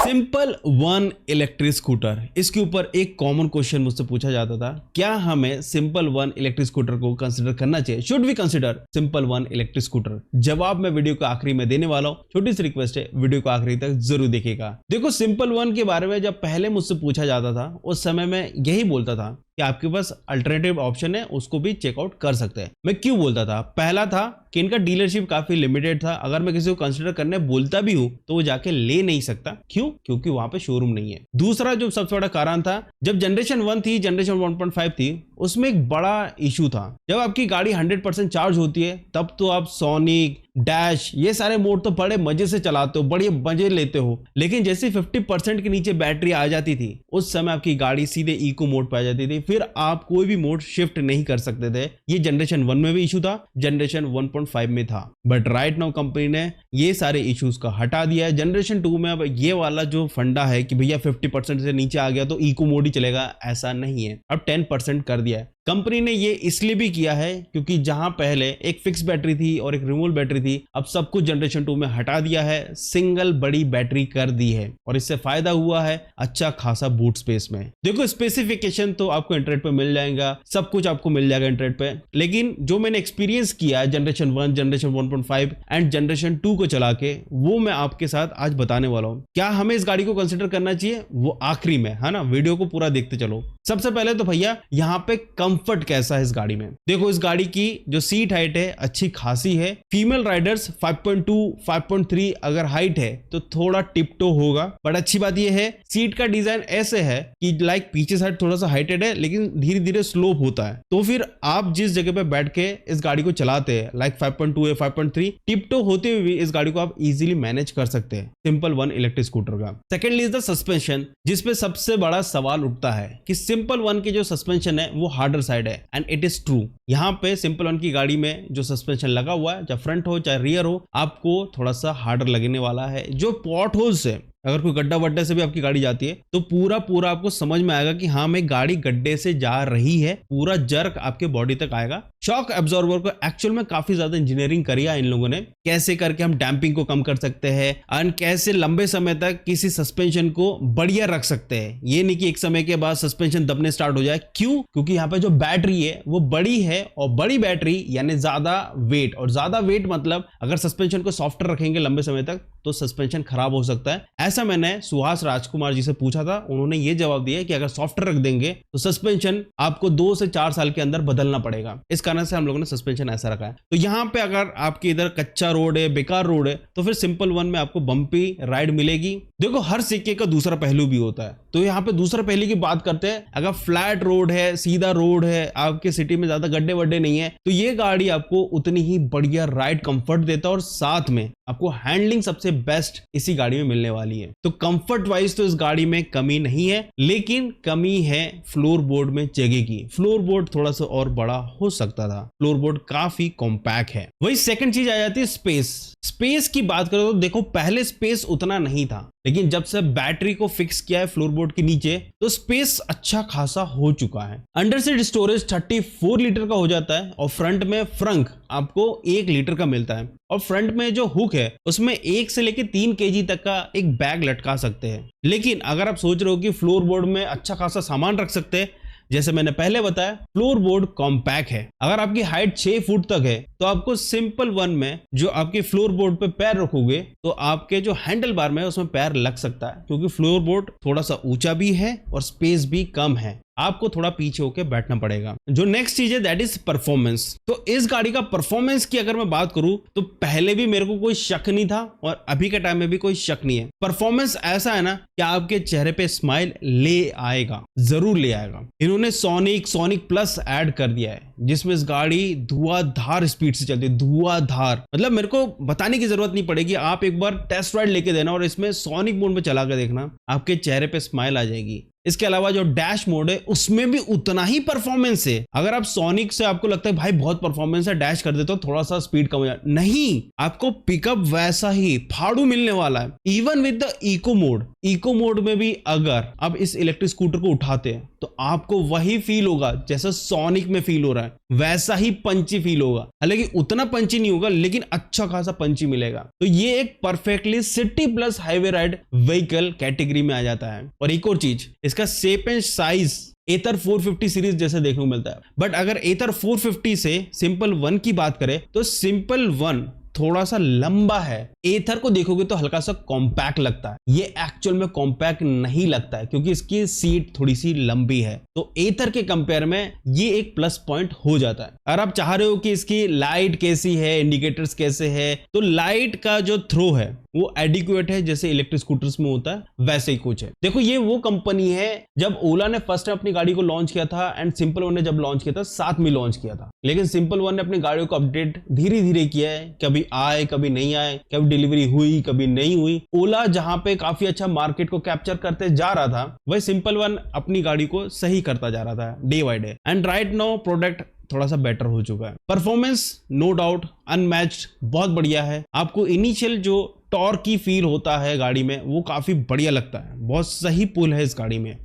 Simple one electric scooter, इसके ऊपर एक कॉमन क्वेश्चन मुझसे पूछा जाता था, क्या हमें सिंपल वन इलेक्ट्रिक स्कूटर को कंसीडर करना चाहिए? Should we consider simple one electric scooter? जवाब मैं वीडियो के आखिरी में देने वाला हूं। छोटी सी रिक्वेस्ट है, वीडियो को आखिरी तक जरूर देखिएगा। देखो, सिंपल वन के बारे में जब पहले मुझसे पूछा जाता था, उस समय मैं यही बोलता था कि आपके पास अल्टरनेटिव ऑप्शन है, उसको भी चेकआउट कर सकते हैं। मैं क्यों बोलता था? पहला था कि इनका डीलरशिप काफी लिमिटेड था। अगर मैं किसी को कंसीडर करने बोलता भी हूं तो वो जाके ले नहीं सकता। क्यों? क्योंकि वहां पे शोरूम नहीं है। दूसरा जो सबसे बड़ा कारण था, जब जनरेशन 1 थी, जनरेशन 1.5 थी, उसमें एक बड़ा इशू था। जब आपकी गाड़ी 100% चार्ज होती है, तब तो आप सोनिक, डैश, ये सारे मोड तो बड़े मजे से चलाते हो, बड़े मजे लेते हो। लेकिन जैसे 50% के नीचे बैटरी आ जाती थी, उस समय आपकी गाड़ी सीधे इको मोड पे आ जाती थी। फिर आप कोई भी मोड शिफ्ट नहीं कर सकते थे। ये जनरेशन 1 में भी इशू था, जनरेशन 1.5 में था। बट राइट नाउ कंपनी ने ये सारे इश्यूज का हटा दिया है। जनरेशन 2 में अब ये वाला जो फंडा है कि भैया 50% से नीचे आ गया तो इको मोड ही चलेगा, ऐसा नहीं है। अब 10% कर दिया है। कंपनी ने ये इसलिए भी किया है क्योंकि जहां पहले एक फिक्स बैटरी थी और एक रिमूवल बैटरी थी, अब सब कुछ जनरेशन 2 में हटा दिया है, सिंगल बड़ी बैटरी कर दी है। और इससे फायदा हुआ है अच्छा खासा बूट स्पेस में। देखो, स्पेसिफिकेशन तो आपको इंटरनेट पे मिल जाएगा, सब कुछ आपको मिल जाएगा इंटरनेट पे। लेकिन जो मैंने एक्सपीरियंस किया है जनरेशन 1, जनरेशन 1.5 एंड जनरेशन 2 को चला के, वो मैं आपके साथ आज बताने वाला हूं। क्या हमें इस गाड़ी को कंसिडर करना चाहिए, वो आखिरी में है ना। वीडियो को पूरा देखते चलो। सबसे पहले तो भैया यहाँ पे कंफर्ट कैसा है इस गाड़ी में। देखो, इस गाड़ी की जो सीट हाइट है अच्छी खासी है। फीमेल राइडर्स 5.2, 5.3 अगर हाइट है तो थोड़ा टिपटो होगा। बट अच्छी बात यह है, सीट का डिजाइन ऐसे है कि लाइक पीछे साइड थोड़ा सा हाइटेड है, लेकिन धीरे धीरे स्लोप होता है। तो फिर आप जिस जगह पे बैठ के इस गाड़ी को चलाते हैं, लाइक 5.2 या 5.3, टिपटो होते हुए भी इस गाड़ी को आप इजीली मैनेज कर सकते हैं सिंपल वन इलेक्ट्रिक स्कूटर का। सेकेंडली इज द सस्पेंशन, जिसपे सबसे बड़ा सवाल उठता है कि सिंपल वन की जो सस्पेंशन है वो हार्डर साइड है, एंड इट इज ट्रू। यहाँ पे सिंपल वन की गाड़ी में जो सस्पेंशन लगा हुआ है, चाहे फ्रंट हो चाहे रियर हो, आपको थोड़ा सा हार्डर लगने वाला है। जो पॉट होल्स है, अगर कोई गड्ढा वड्ढे से भी आपकी गाड़ी जाती है तो पूरा आपको समझ में आएगा कि हाँ, मैं गाड़ी गड्ढे से जा रही है। पूरा जर्क आपके बॉडी तक आएगा। शॉक एब्जॉर्बर को एक्चुअल में काफी ज्यादा इंजीनियरिंग करी है इन लोगों ने, कैसे करके हम डैम्पिंग को कम कर सकते हैं और कैसे लंबे समय तक किसी सस्पेंशन को बढ़िया रख सकते हैं। ये नहीं कि एक समय के बाद सस्पेंशन दबने स्टार्ट हो जाए। क्यों? क्योंकि यहाँ पे जो बैटरी है वो बड़ी है, और बड़ी बैटरी यानी ज्यादा वेट, और ज्यादा वेट मतलब अगर सस्पेंशन को सॉफ्टर रखेंगे लंबे समय तक तो सस्पेंशन खराब हो सकता है। ऐसा मैंने सुहास राजकुमार जी से पूछा था, उन्होंने ये जवाब दिया कि अगर सॉफ्टवेयर रख देंगे तो सस्पेंशन आपको 2 से 4 साल के अंदर बदलना पड़ेगा। इस कारण से हम लोगों ने सस्पेंशन ऐसा रखा है। तो यहाँ पे अगर आपके इधर कच्चा रोड है, बेकार रोड है, तो फिर सिंपल वन में आपको बम्पी राइड मिलेगी। देखो, हर सिक्के का दूसरा पहलू भी होता है। तो यहाँ पे दूसरा पहलू की बात करते हैं। अगर फ्लैट रोड है, सीधा रोड है, आपके सिटी में ज्यादा गड्ढे वड्ढे नहीं है, तो ये गाड़ी आपको उतनी ही बढ़िया राइड कंफर्ट देता है, और साथ में आपको हैंडलिंग सबसे बेस्ट इसी गाड़ी में मिलने वाली है। तो कंफर्ट वाइज तो इस गाड़ी में कमी नहीं है, लेकिन कमी है फ्लोर बोर्ड में जगह की। फ्लोर बोर्ड थोड़ा सा और बड़ा हो सकता था। फ्लोर बोर्ड काफी कॉम्पैक्ट है। वही सेकंड चीज आ जाती है स्पेस। स्पेस की बात करो तो देखो, पहले स्पेस उतना नहीं था, लेकिन जब से बैटरी को फिक्स किया है फ्लोर बोर्ड के नीचे तो स्पेस अच्छा खासा हो चुका है। अंडर सीट स्टोरेज 34 लीटर का हो जाता है, और फ्रंट में फ्रंक आपको 1 लीटर का मिलता है। और फ्रंट में जो हुक है उसमें 1 से लेकर 3 केजी तक का एक बैग लटका सकते हैं। लेकिन अगर आप सोच रहे हो कि फ्लोर बोर्ड में अच्छा खासा सामान रख सकते हैं, जैसे मैंने पहले बताया, फ्लोर बोर्ड कॉम्पैक्ट है। अगर आपकी हाइट 6 फुट तक है तो आपको सिंपल वन में जो आपके फ्लोर बोर्ड पे पैर रखोगे तो आपके जो हैंडल बार में उसमें पैर लग सकता है, क्योंकि फ्लोर बोर्ड थोड़ा सा ऊंचा भी है और स्पेस भी कम है। आपको थोड़ा पीछे होकर बैठना पड़ेगा। जो नेक्स्ट चीज है दैट इज परफॉर्मेंस। तो इस गाड़ी का परफॉर्मेंस की अगर मैं बात करूं तो पहले भी मेरे को कोई शक नहीं था, और अभी के टाइम में भी कोई शक नहीं है। परफॉर्मेंस ऐसा है ना कि आपके चेहरे पे स्माइल ले आएगा, जरूर ले आएगा। इन्होंने सोनिक प्लस ऐड कर दिया है, जिसमें इस गाड़ी धुआंधार स्पीड से चलती है। धुआंधार मतलब मेरे को बताने की जरूरत नहीं पड़ेगी। आप एक बार टेस्ट राइड लेके देना और इसमें सोनिक मोड में चला कर देखना, आपके चेहरे पे स्माइल आ जाएगी। इसके अलावा जो डैश मोड है उसमें भी उतना ही परफॉर्मेंस है। अगर आप सोनिक से आपको लगता है भाई बहुत परफॉर्मेंस है, डैश कर देते हो थोड़ा सा स्पीड कम हो जाए, नहीं, आपको पिकअप वैसा ही फाड़ू मिलने वाला है। Even with the eco mode में भी अगर आप इस इलेक्ट्रिक स्कूटर को उठाते हैं तो तो आपको वही फील होगा जैसा सोनिक में फील हो रहा है, वैसा ही पंची फील होगा। हालांकि उतना पंची नहीं होगा लेकिन अच्छा खासा पंची मिलेगा। तो ये एक perfectly city plus highway ride vehicle category में आ जाता है। और एक और चीज, इसका shape and size Ather 450 series जैसे देखने को मिलता है। बट अगर एथर 450 से सिंपल वन की बात करें तो सिंपल वन थोड़ा सा लंबा है। एथर को देखोगे तो हल्का सा कॉम्पैक्ट लगता है, ये एक्चुअल में कॉम्पैक्ट नहीं लगता है क्योंकि इसकी सीट थोड़ी सी लंबी है। तो एथर के कंपेयर में ये एक प्लस पॉइंट हो जाता है। अगर आप चाह रहे हो कि इसकी लाइट कैसी है, इंडिकेटर्स कैसे है, तो लाइट का जो थ्रो है वो एडिक्वेट है, जैसे इलेक्ट्रिक स्कूटर्स में होता है वैसे ही कुछ है। देखो ये वो कंपनी है, जब ओला ने फर्स्ट टाइम अपनी गाड़ी को लॉन्च किया था एंड सिंपल वन ने जब लॉन्च किया था साथ में लॉन्च किया था, लेकिन सिंपल वन ने अपनी गाड़ियों को अपडेट धीरे धीरे किया है, कभी आए कभी नहीं आए, कभी डिलीवरी हुई कभी नहीं हुई। ओला जहां पे काफी अच्छा मार्केट को कैप्चर करते जा रहा था, वही सिंपल वन अपनी गाड़ी को सही करता जा रहा था day by day. And right now product थोड़ा सा बेटर हो चुका है। परफॉर्मेंस नो डाउट अनमैच्ड बहुत बढ़िया है। आपको इनिशियल जो टॉर्क की फील होता है गाड़ी में वो काफी बढ़िया लगता है, बहुत सही पुल है इस गाड़ी में।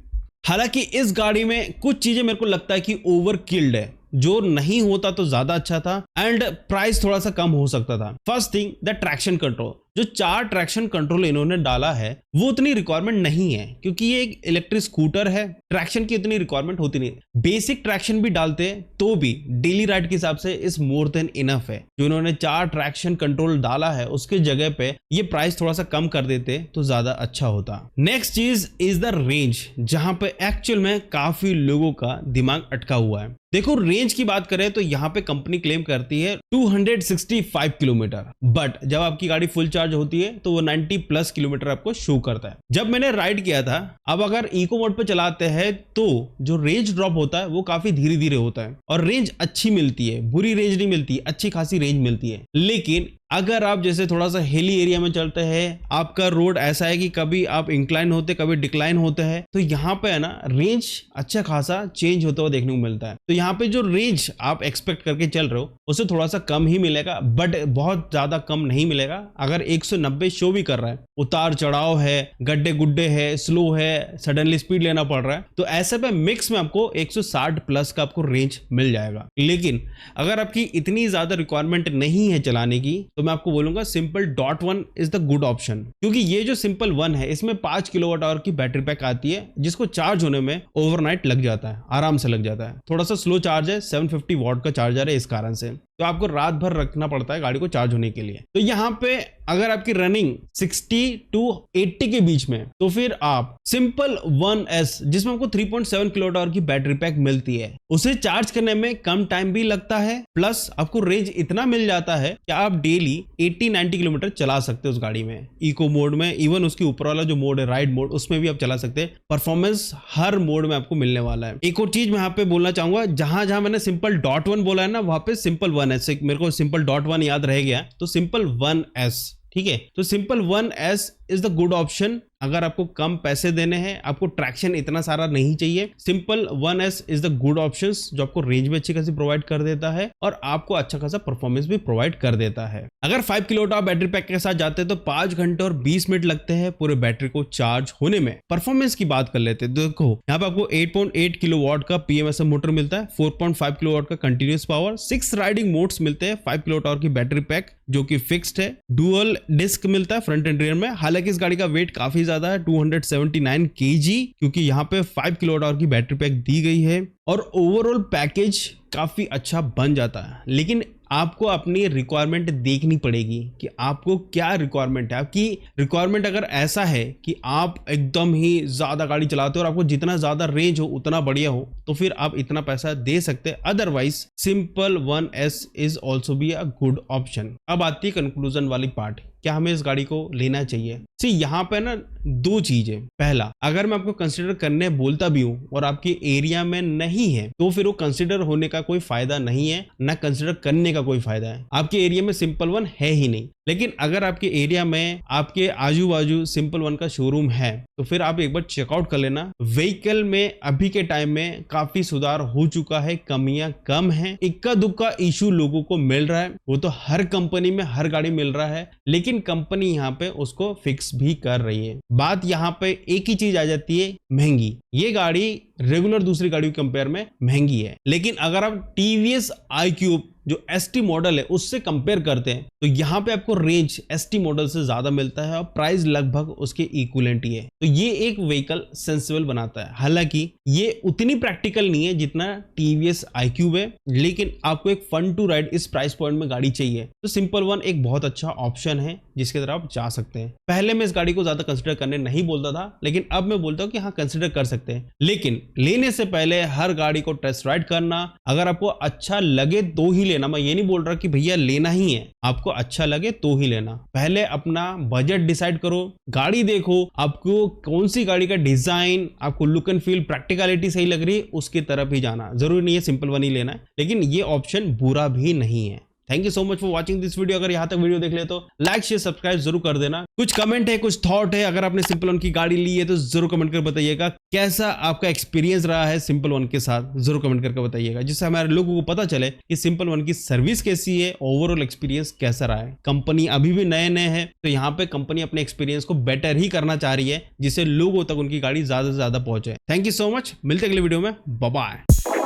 हालांकि इस गाड़ी में कुछ चीजें मेरे को लगता है कि ओवर किल्ड है, जो नहीं होता तो ज्यादा अच्छा था एंड प्राइस थोड़ा सा कम हो सकता था। First thing the traction control, जो 4 ट्रैक्शन कंट्रोल इन्होंने डाला है वो उतनी रिक्वायरमेंट नहीं है क्योंकि ये एक इलेक्ट्रिक स्कूटर है, ट्रैक्शन की उतनी रिक्वायरमेंट होती नहीं। बेसिक ट्रैक्शन भी डालते तो भी डेली राइड के हिसाब से इस मोर देन इनफ है। जो इन्होंने 4 ट्रैक्शन कंट्रोल डाला है उसके जगह पे ये प्राइस थोड़ा सा कम कर देते तो ज्यादा अच्छा होता। नेक्स्ट चीज इज द रेंज, जहां पे एक्चुअल में काफी लोगों का दिमाग अटका हुआ है। देखो रेंज की बात करें तो यहाँ पे कंपनी क्लेम करती है 265 किलोमीटर, बट जब आपकी गाड़ी फुल चार्ज होती है तो वो 90 प्लस किलोमीटर आपको शो करता है। जब मैंने राइड किया था, अब अगर इको मोड पे चलाते हैं तो जो रेंज ड्रॉप होता है वो काफी धीरे धीरे होता है और रेंज अच्छी मिलती है, बुरी रेंज नहीं मिलती, अच्छी खासी रेंज मिलती है। लेकिन अगर आप जैसे थोड़ा सा हिली एरिया में चलते हैं, आपका रोड ऐसा है कि कभी आप इंक्लाइन होते कभी डिक्लाइन होते हैं, तो यहाँ पे है ना रेंज अच्छा खासा चेंज होता हुआ देखने को मिलता है। तो यहाँ पे जो रेंज आप एक्सपेक्ट करके चल रहे हो उससे थोड़ा सा कम ही मिलेगा, बट बहुत ज्यादा कम नहीं मिलेगा। अगर 190 शो भी कर रहा है, उतार चढ़ाव है, गड्ढे गुड्ढे है, स्लो है, सडनली स्पीड लेना पड़ रहा है, तो ऐसे पे मिक्स में आपको 160 प्लस का आपको रेंज मिल जाएगा। लेकिन अगर आपकी इतनी ज्यादा रिक्वायरमेंट नहीं है चलाने की तो मैं आपको बोलूंगा simple dot one is the good option, क्योंकि ये जो सिंपल वन है इसमें 5 किलोवाट आवर की बैटरी पैक आती है जिसको चार्ज होने में ओवरनाइट लग जाता है, आराम से लग जाता है। थोड़ा सा स्लो चार्ज है, 750 वॉट का चार्जर है, इस कारण से तो आपको रात भर रखना पड़ता है गाड़ी को चार्ज होने के लिए। तो यहाँ पे अगर आपकी रनिंग 60 to 80 के बीच में, तो फिर आप सिंपल 1S जिसमें आपको 3.7 किलोवाट आवर की बैटरी पैक मिलती है, उसे चार्ज करने में कम टाइम भी लगता है, प्लस आपको रेंज इतना मिल जाता है कि आप डेली 80-90 किलोमीटर चला सकते हो उस गाड़ी में। इको मोड में, इवन उसके ऊपर वाला जो मोड है राइड मोड, उसमें भी आप चला सकते हैं। परफॉर्मेंस हर मोड में आपको मिलने वाला है। एक और चीज मैं यहाँ पे बोलना चाहूंगा, जहां जहां मैंने सिंपल डॉट वन बोला है ना, वहां पे सिंपल 1S, मेरे को सिंपल डॉट वन याद रह गया तो सिंपल 1S, ठीक है। तो simple 1S is the good option अगर आपको कम पैसे देने हैं, आपको ट्रैक्शन इतना सारा नहीं चाहिए। Simple 1S is the good option जो आपको रेंज भी अच्छी खासी प्रोवाइड कर देता है और आपको अच्छा खासा परफॉर्मेंस भी प्रोवाइड कर देता है। अगर 5 किलोवाट आवर बैटरी पैक के साथ जाते हैं तो 5 घंटे और 20 मिनट लगते हैं पूरे बैटरी को चार्ज होने में। परफॉर्मेंस की बात कर लेते हैं, देखो यहाँ पे आपको 8.8 किलोवाट का PMSM मोटर मिलता है, 4.5 किलोवाट का कंटिन्यूस पावर, 6 राइडिंग मोड्स मिलते हैं, 5 किलोवाट आवर की बैटरी पैक जो कि फिक्स्ड है, डुअल डिस्क मिलता है फ्रंट एंड रियर में। हालांकि इस गाड़ी का वेट काफी ज्यादा है, 279 kg, क्योंकि यहाँ पे 5 किलोवाट आवर की बैटरी पैक दी गई है और ओवरऑल पैकेज काफी अच्छा बन जाता है। लेकिन आपको अपनी रिक्वायरमेंट देखनी पड़ेगी कि आपको क्या रिक्वायरमेंट है। आपकी रिक्वायरमेंट अगर ऐसा है कि आप एकदम ही ज्यादा गाड़ी चलाते हो और आपको जितना ज्यादा रेंज हो उतना बढ़िया हो, तो फिर आप इतना पैसा दे सकते हैं। Otherwise simple 1S is also be a good option. अब आती है कंक्लूजन वाली पार्ट, क्या हमें इस गाड़ी को लेना चाहिए। यहाँ पे ना 2 चीजें। पहला, अगर मैं आपको कंसिडर करने बोलता भी हूं और आपके एरिया में नहीं है तो फिर वो कंसिडर होने का कोई फायदा नहीं है, ना कंसिडर करने का कोई फायदा है। आपके एरिया में सिंपल वन है ही नहीं। लेकिन अगर आपके एरिया में, आपके आजू बाजू सिंपल वन का शोरूम है तो फिर आप एक बार चेकआउट कर लेना। व्हीकल में अभी के टाइम में काफी सुधार हो चुका है, कमियां कम है। इक्का दुक्का इशू लोगों को मिल रहा है, वो तो हर कंपनी में हर गाड़ी मिल रहा है, लेकिन लेकिन कंपनी यहाँ पे उसको फिक्स भी कर रही है। बात यहाँ पे एक ही चीज आ जाती है, महंगी। ये गाड़ी रेगुलर दूसरी गाड़ियों के कंपेयर में महंगी है, लेकिन अगर आप टीवीएस iQube जो ST मॉडल है उससे कंपेयर करते हैं तो यहाँ पे आपको रेंज ST मॉडल से ज्यादा मिलता है और प्राइस लगभग उसके इक्विवेलेंट ही है। तो ये एक व्हीकल सेंसिबल बनाता है। हालांकि ये उतनी प्रैक्टिकल नहीं है जितना टीवीएस iQube है, लेकिन आपको एक फन टू राइड इस प्राइस पॉइंट में गाड़ी चाहिए तो सिंपल वन एक बहुत अच्छा ऑप्शन है जिसके तरफ आप जा सकते हैं। पहले मैं इस गाड़ी को ज्यादा कंसिडर करने नहीं बोलता था, लेकिन अब मैं बोलता हूँ कि हाँ कंसिडर कर सकते हैं, लेकिन लेने से पहले हर गाड़ी को टेस्ट राइड करना। अगर आपको अच्छा लगे तो ही लेना। मैं ये नहीं बोल रहा कि भैया लेना ही है, आपको अच्छा लगे तो ही लेना। पहले अपना बजट डिसाइड करो, गाड़ी देखो, आपको कौन सी गाड़ी का डिजाइन, आपको लुक एंड फील, प्रैक्टिकलिटी सही लग रही है, उसकी तरफ ही जाना। जरूरी नहीं है सिंपल वन ही लेना है, लेकिन ये ऑप्शन बुरा भी नहीं है। Thank you so much for watching this video. अगर यहाँ तक वीडियो देख ले तो लाइक शेयर सब्सक्राइब जरूर कर देना। कुछ कमेंट है, कुछ थॉट है, अगर आपने सिंपल वन की गाड़ी ली है तो जरूर कमेंट कर बताइएगा कैसा आपका एक्सपीरियंस रहा है सिंपल वन के साथ। जरूर कमेंट करके बताइएगा, जिससे हमारे लोगों को पता चले कि सिंपल वन की सर्विस कैसी है, ओवरऑल एक्सपीरियंस कैसा रहा है। कंपनी अभी भी नए नए है तो यहाँ पे कंपनी अपने एक्सपीरियंस को बेटर ही करना चाह रही है, जिससे लोगों तक उनकी गाड़ी ज्यादा से ज्यादा पहुंचे। थैंक यू सो मच, मिलते अगले वीडियो में, बाय बाय।